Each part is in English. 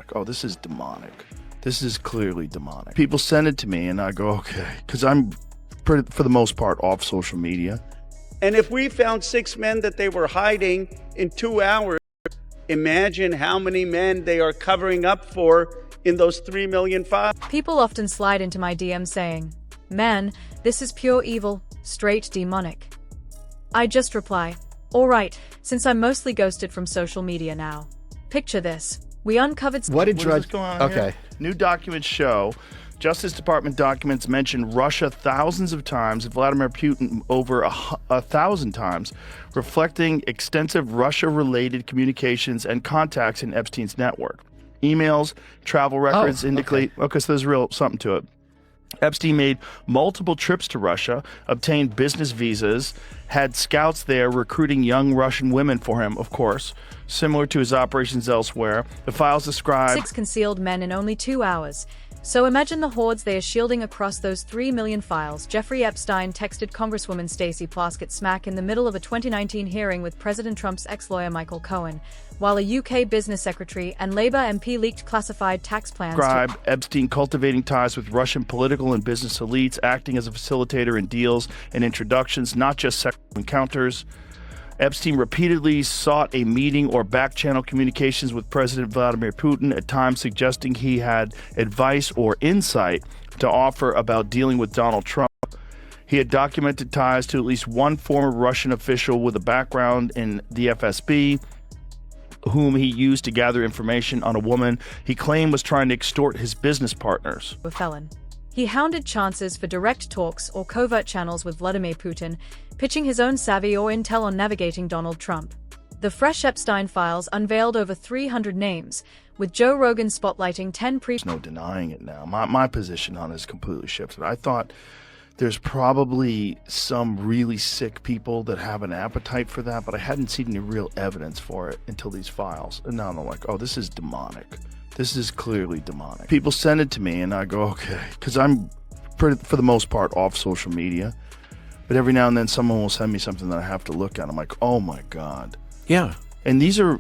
like, oh, this is demonic. This is clearly demonic. People send it to me and I go, okay, because I'm, for the most part, off social media. And if we found 6 men that they were hiding in 2 hours, imagine how many men they are covering up for in those 3 million files. People often slide into my DMs saying, "Man, this is pure evil, straight demonic." I just reply, "Alright, since I'm mostly ghosted from social media now. Picture this. We uncovered..." What is going on here? New documents show Justice Department documents mention Russia thousands of times, Vladimir Putin over 1,000 times, reflecting extensive Russia-related communications and contacts in Epstein's network. Emails, travel records indicate... Okay, so there's real something to it. Epstein made multiple trips to Russia, obtained business visas, had scouts there recruiting young Russian women for him, of course, similar to his operations elsewhere. The files describe 6 concealed men in only 2 hours. So imagine the hordes they are shielding across those 3 million files. Jeffrey Epstein texted Congresswoman Stacey Plaskett smack in the middle of a 2019 hearing with President Trump's ex-lawyer Michael Cohen, while a UK business secretary and Labour MP leaked classified tax plans. Describe Epstein cultivating ties with Russian political and business elites, acting as a facilitator in deals and introductions, not just sexual encounters. Epstein repeatedly sought a meeting or back-channel communications with President Vladimir Putin, at times suggesting he had advice or insight to offer about dealing with Donald Trump. He had documented ties to at least one former Russian official with a background in the FSB, whom he used to gather information on a woman he claimed was trying to extort his business partners. A felon. He hounded chances for direct talks or covert channels with Vladimir Putin, pitching his own savvy or intel on navigating Donald Trump. The fresh Epstein files unveiled over 300 names, with Joe Rogan spotlighting 10 There's no denying it now. My position on it is completely shifted. I thought there's probably some really sick people that have an appetite for that, but I hadn't seen any real evidence for it until these files. And now I'm like, oh, this is demonic. This is clearly demonic. People send it to me and I go, okay, because I'm, for the most part, off social media. But every now and then someone will send me something that I have to look at. I'm like, oh my God. Yeah. And these are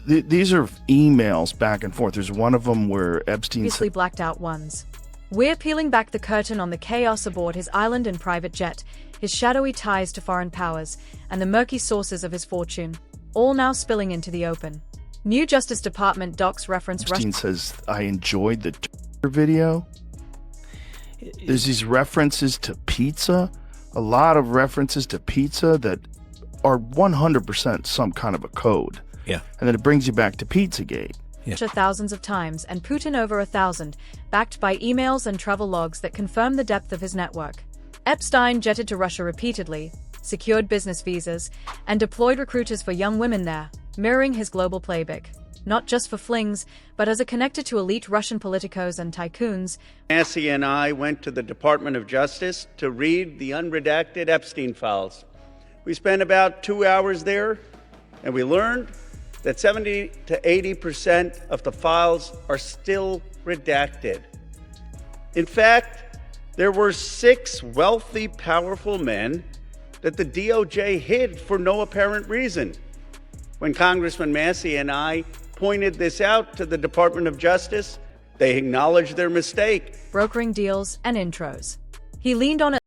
emails back and forth. There's one of them where Epstein... Previously blacked out ones. We're peeling back the curtain on the chaos aboard his island and private jet, his shadowy ties to foreign powers, and the murky sources of his fortune, all now spilling into the open. New Justice Department docs reference Epstein says, I enjoyed the Twitter video. There's these references to pizza, a lot of references to pizza that are 100% some kind of a code. Yeah. And then it brings you back to Pizzagate. Yeah. Thousands of times, and Putin over 1,000, backed by emails and travel logs that confirm the depth of his network. Epstein jetted to Russia repeatedly, secured business visas, and deployed recruiters for young women there, mirroring his global playbook, not just for flings, but as a connector to elite Russian politicos and tycoons. Massey and I went to the Department of Justice to read the unredacted Epstein files. We spent about 2 hours there, and we learned that 70 to 80% of the files are still redacted. In fact, there were 6 wealthy, powerful men that the DOJ hid for no apparent reason. When Congressman Massey and I pointed this out to the Department of Justice, they acknowledged their mistake. Brokering deals and intros. He leaned on an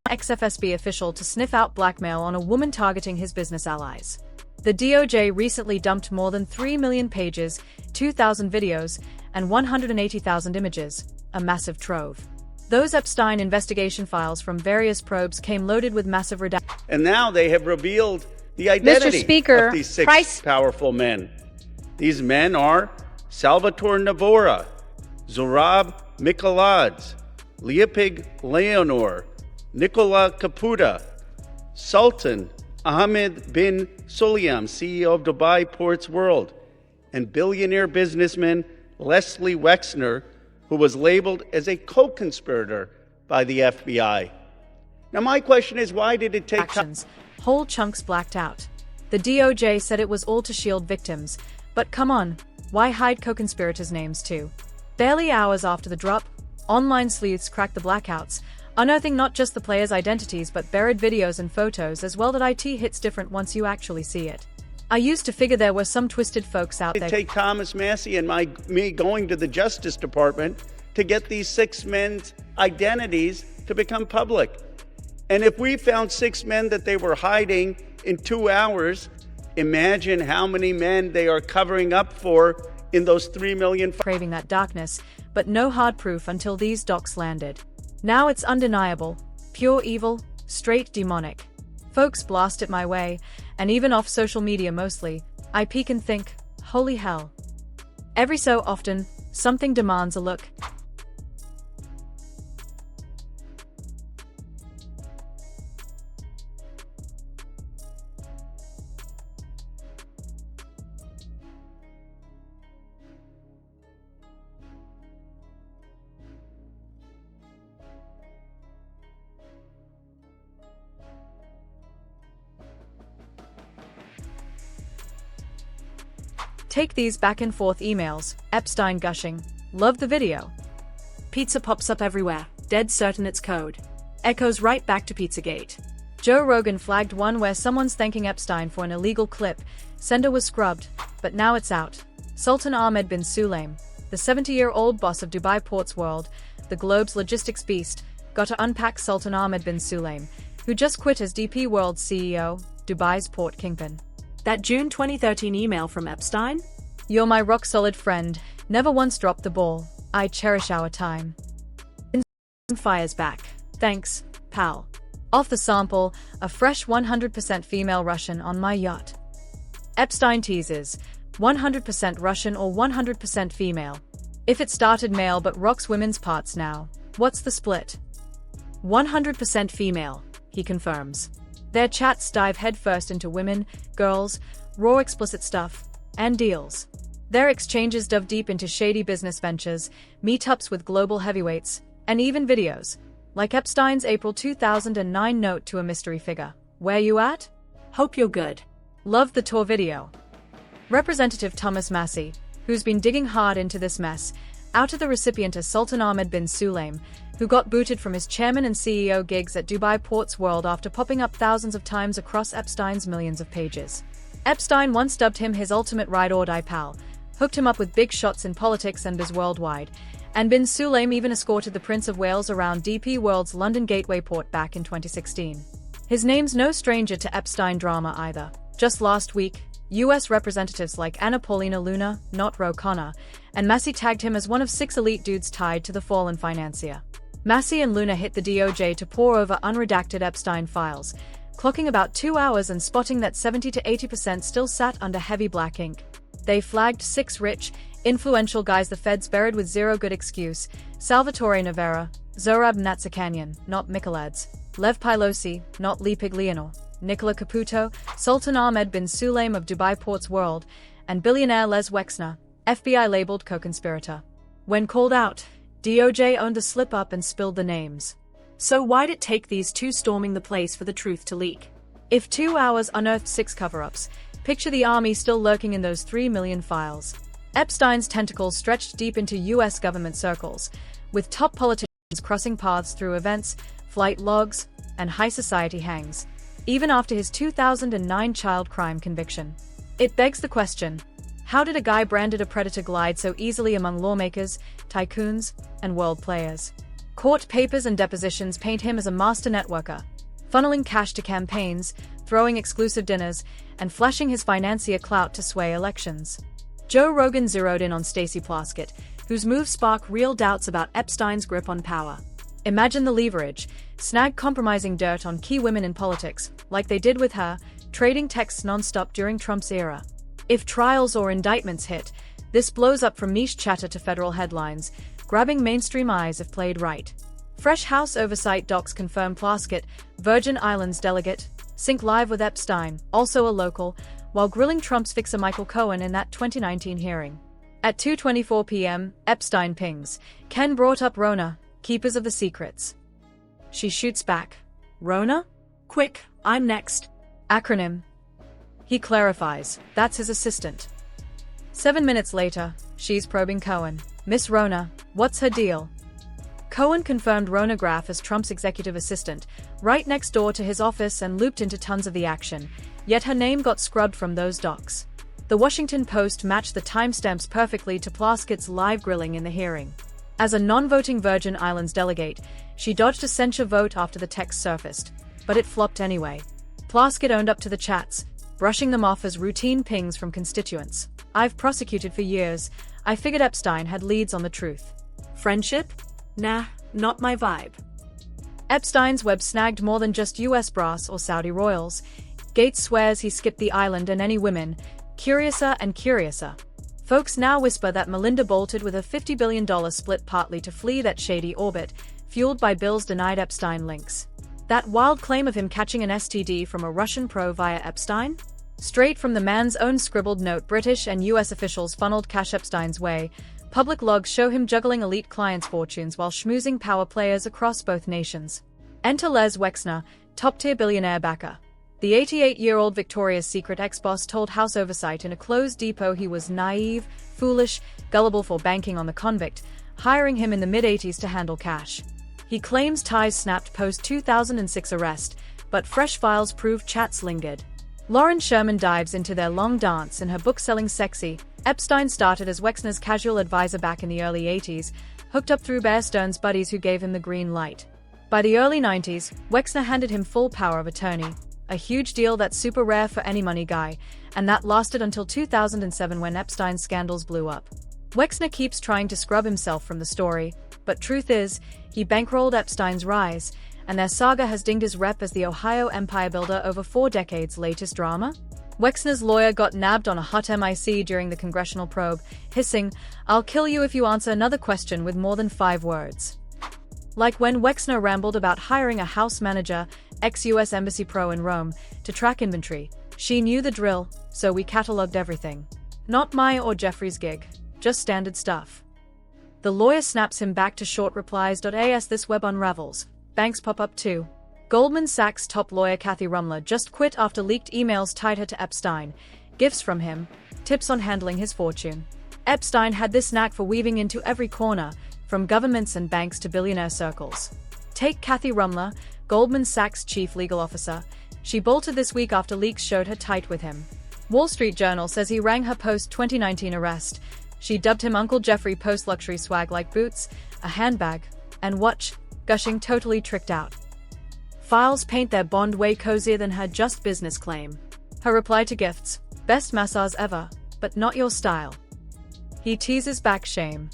ex-FSB official to sniff out blackmail on a woman targeting his business allies. The DOJ recently dumped more than 3 million pages, 2,000 videos, and 180,000 images, a massive trove. Those Epstein investigation files from various probes came loaded with massive redactions. And now they have revealed the identity of these 6 powerful men. These men are Salvatore Navora, Zorab Mikoladze, Leopig Leonor, Nikola Caputa, Sultan Ahmed bin Sulayem, CEO of Dubai Ports World, and billionaire businessman Leslie Wexner, who was labeled as a co-conspirator by the FBI. Now, my question is, why did it take actions? Whole chunks blacked out. The DOJ said it was all to shield victims, but come on, why hide co-conspirators' names too? Barely hours after the drop, online sleuths cracked the blackouts, unearthing not just the players' identities but buried videos and photos as well. That IT hits different once you actually see it. I used to figure there were some twisted folks out there. Take Thomas Massey and me going to the Justice Department to get these 6 men's identities to become public. And if we found 6 men that they were hiding in 2 hours, imagine how many men they are covering up for in those 3 million. Craving that darkness, but no hard proof until these docs landed. Now it's undeniable, pure evil, straight demonic. Folks blast it my way, and even off social media mostly, I peek and think, holy hell. Every so often, something demands a look. Take these back and forth emails, Epstein gushing. Love the video. Pizza pops up everywhere, dead certain it's code. Echoes right back to Pizzagate. Joe Rogan flagged one where someone's thanking Epstein for an illegal clip. Sender was scrubbed, but now it's out. Sultan Ahmed bin Sulaim, the 70-year-old boss of Dubai Ports World, the globe's logistics beast, got to unpack Sultan Ahmed bin Sulaim, who just quit as DP World's CEO, Dubai's port kingpin. That June 2013 email from Epstein? You're my rock-solid friend, never once dropped the ball. I cherish our time. Fires back. Thanks, pal. Off the sample, a fresh 100% female Russian on my yacht. Epstein teases, 100% Russian or 100% female. If it started male but rocks women's parts now, what's the split? 100% female, he confirms. Their chats dive headfirst into women, girls, raw explicit stuff, and deals. Their exchanges dove deep into shady business ventures, meetups with global heavyweights, and even videos, like Epstein's April 2009 note to a mystery figure. Where you at? Hope you're good. Love the tour video. Representative Thomas Massey, who's been digging hard into this mess, outed the recipient as Sultan Ahmed bin Sulaim, who got booted from his chairman and CEO gigs at Dubai Ports World after popping up thousands of times across Epstein's millions of pages. Epstein once dubbed him his ultimate ride-or-die pal, hooked him up with big shots in politics and biz worldwide, and bin Sulaim even escorted the Prince of Wales around DP World's London Gateway port back in 2016. His name's no stranger to Epstein drama either. Just last week, US representatives like Anna Paulina Luna, not Ro Connor, and Massey tagged him as one of 6 elite dudes tied to the fallen financier. Massey and Luna hit the DOJ to pore over unredacted Epstein files, clocking about 2 hours and spotting that 70 to 80% still sat under heavy black ink. They flagged 6 rich, influential guys the feds buried with zero good excuse: Salvatore Navera, Zorab Natsakanyan, not Michelades, Lev Pilosi, not Lee Pigliano, Nicola Caputo, Sultan Ahmed bin Sulaim of Dubai Ports World, and billionaire Les Wexner, FBI-labeled co-conspirator. When called out, DOJ owned the slip-up and spilled the names. So why'd it take these 2 storming the place for the truth to leak? If 2 hours unearthed 6 cover-ups, picture the army still lurking in those 3 million files. Epstein's tentacles stretched deep into US government circles, with top politicians crossing paths through events, flight logs, and high society hangs, even after his 2009 child crime conviction. It begs the question, how did a guy branded a predator glide so easily among lawmakers, tycoons, and world players? Court papers and depositions paint him as a master networker, funneling cash to campaigns, throwing exclusive dinners, and flashing his financier clout to sway elections. Joe Rogan zeroed in on Stacey Plaskett, whose moves spark real doubts about Epstein's grip on power. Imagine the leverage: snag compromising dirt on key women in politics, like they did with her, trading texts nonstop during Trump's era. If trials or indictments hit, this blows up from niche chatter to federal headlines, grabbing mainstream eyes if played right. Fresh House oversight docs confirm Plaskett, Virgin Islands delegate, sync live with Epstein, also a local, while grilling Trump's fixer Michael Cohen in that 2019 hearing. At 2:24 p.m., Epstein pings, Ken brought up Rona, keepers of the secrets. She shoots back, Rona? Quick, I'm next. Acronym. He clarifies, that's his assistant. 7 minutes later, she's probing Cohen. Miss Rona, what's her deal? Cohen confirmed Rona Graff as Trump's executive assistant, right next door to his office and looped into tons of the action, Yet her name got scrubbed from those docs. The Washington Post matched the timestamps perfectly to Plaskett's live grilling in the hearing. As a non-voting Virgin Islands delegate, she dodged a censure vote after the text surfaced, but it flopped anyway. Plaskett owned up to the chats, brushing them off as routine pings from constituents. "I've prosecuted for years. I figured Epstein had leads on the truth." Friendship? Nah, not my vibe. Epstein's web snagged more than just US brass or Saudi royals. Gates swears he skipped the island and any women, curiouser and curiouser. Folks now whisper that Melinda bolted with a $50 billion split partly to flee that shady orbit, fueled by Bill's denied Epstein links. That wild claim of him catching an STD from a Russian pro via Epstein? Straight from the man's own scribbled note, British and US officials funneled cash Epstein's way. Public logs show him juggling elite clients' fortunes while schmoozing power players across both nations. Enter Les Wexner, top-tier billionaire backer. The 88-year-old Victoria's Secret ex-boss told House Oversight in a closed depot he was naive, foolish, gullible for banking on the convict, hiring him in the mid-80s to handle cash. He claims ties snapped post-2006 arrest, but fresh files prove chats lingered. Lauren Sherman dives into their long dance in her book Selling Sexy. Epstein started as Wexner's casual advisor back in the early 80s, hooked up through Bear Stearns' buddies who gave him the green light. By the early 90s, Wexner handed him full power of attorney, a huge deal that's super rare for any money guy, and that lasted until 2007 when Epstein's scandals blew up. Wexner keeps trying to scrub himself from the story, but truth is, he bankrolled Epstein's rise, and their saga has dinged his rep as the Ohio empire builder over 4 decades. Latest drama? Wexner's lawyer got nabbed on a hot mic during the congressional probe, hissing, "I'll kill you if you answer another question with more than 5 words." Like when Wexner rambled about hiring a house manager, ex-US Embassy pro in Rome, to track inventory. She knew the drill, so we catalogued everything. Not my or Jeffrey's gig, just standard stuff. The lawyer snaps him back to short replies. As this web unravels, banks pop up too. Goldman Sachs top lawyer Kathy Rumler just quit after leaked emails tied her to Epstein, gifts from him, tips on handling his fortune. Epstein had this knack for weaving into every corner, from governments and banks to billionaire circles. Take Kathy Rumler, Goldman Sachs chief legal officer. She bolted this week after leaks showed her tight with him. Wall Street Journal says he rang her post-2019 arrest. She dubbed him Uncle Jeffrey post-luxury swag like boots, a handbag, and watch, gushing totally tricked out. Files paint their bond way cozier than her just business claim. Her reply to gifts, "Best massage ever, but not your style." He teases back shame.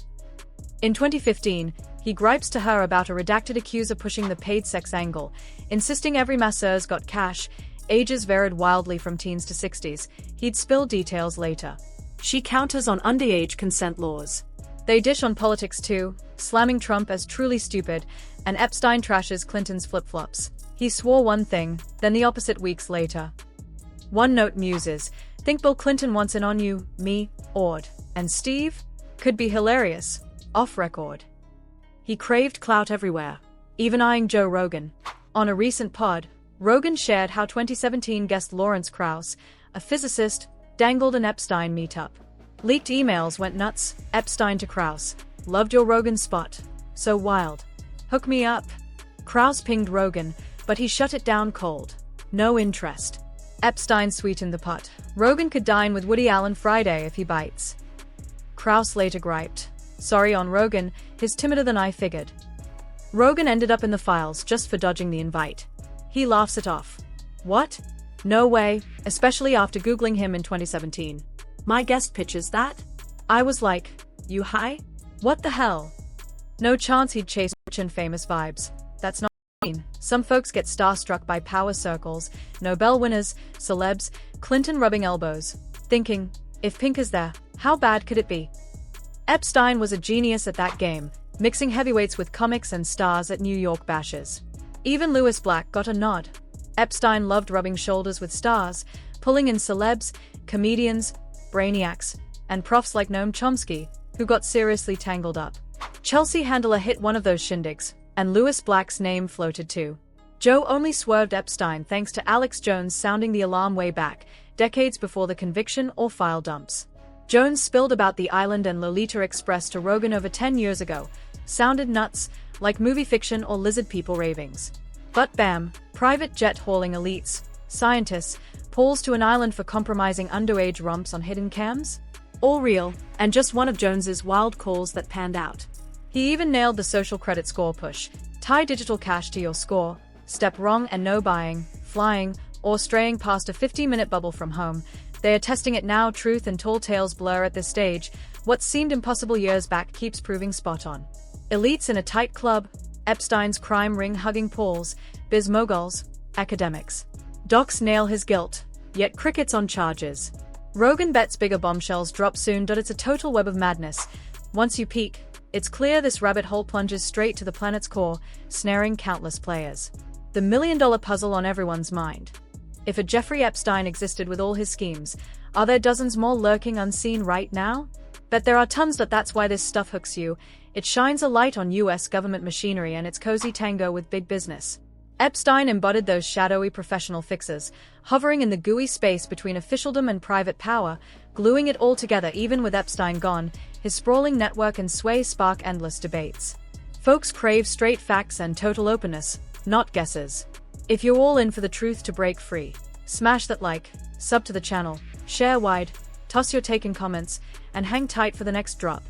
In 2015, he gripes to her about a redacted accuser pushing the paid sex angle, insisting every masseuse got cash. Ages varied wildly from teens to 60s. He'd spill details later. She counters on underage consent laws. They dish on politics too, slamming Trump as truly stupid, and Epstein trashes Clinton's flip-flops. He swore one thing, then the opposite weeks later. One note muses, "Think Bill Clinton wants in on you, me, Ord, and Steve? Could be hilarious." Off record. He craved clout everywhere, even eyeing Joe Rogan. On a recent pod, Rogan shared how 2017 guest Lawrence Krauss, a physicist, dangled an Epstein meetup. Leaked emails went nuts. Epstein to Krauss, "Loved your Rogan spot. So wild. Hook me up." Krauss pinged Rogan, but he shut it down cold. No interest. Epstein sweetened the pot. Rogan could dine with Woody Allen Friday if he bites. Krauss later griped, "Sorry on Rogan, he's timider than I figured." Rogan ended up in the files just for dodging the invite. He laughs it off. What? No way, especially after Googling him in 2017. My guest pitches that? I was like, you high? What the hell? No chance he'd chase rich and famous vibes. That's not mean. Some folks get starstruck by power circles, Nobel winners, celebs, Clinton rubbing elbows, thinking, if Pink is there, how bad could it be? Epstein was a genius at that game, mixing heavyweights with comics and stars at New York bashes. Even Louis Black got a nod. Epstein loved rubbing shoulders with stars, pulling in celebs, comedians, brainiacs, and profs like Noam Chomsky, who got seriously tangled up. Chelsea Handler hit one of those shindigs, and Louis Black's name floated too. Joe only swerved Epstein thanks to Alex Jones sounding the alarm way back, decades before the conviction or file dumps. Jones spilled about the island and Lolita Express to Rogan over 10 years ago. Sounded nuts, like movie fiction or lizard people ravings. But bam, private jet hauling elites, scientists, Pauls to an island for compromising underage romps on hidden cams? All real, and just one of Jones's wild calls that panned out. He even nailed the social credit score push. Tie digital cash to your score. Step wrong and no buying, flying, or straying past a 50-minute bubble from home. They are testing it now. Truth and tall tales blur at this stage. What seemed impossible years back keeps proving spot on. Elites in a tight club, Epstein's crime ring hugging Pauls, biz moguls, academics. Docs nail his guilt, yet crickets on charges. Rogan bets bigger bombshells drop soon. It's a total web of madness. Once you peek, it's clear this rabbit hole plunges straight to the planet's core, snaring countless players. The million-dollar puzzle on everyone's mind. If a Jeffrey Epstein existed with all his schemes, are there dozens more lurking unseen right now? Bet there are tons. That's why this stuff hooks you. It shines a light on US government machinery and its cozy tango with big business. Epstein embodied those shadowy professional fixers, hovering in the gooey space between officialdom and private power, gluing it all together. Even with Epstein gone, his sprawling network and sway spark endless debates. Folks crave straight facts and total openness, not guesses. If you're all in for the truth to break free, smash that like, sub to the channel, share wide, toss your take in comments, and hang tight for the next drop.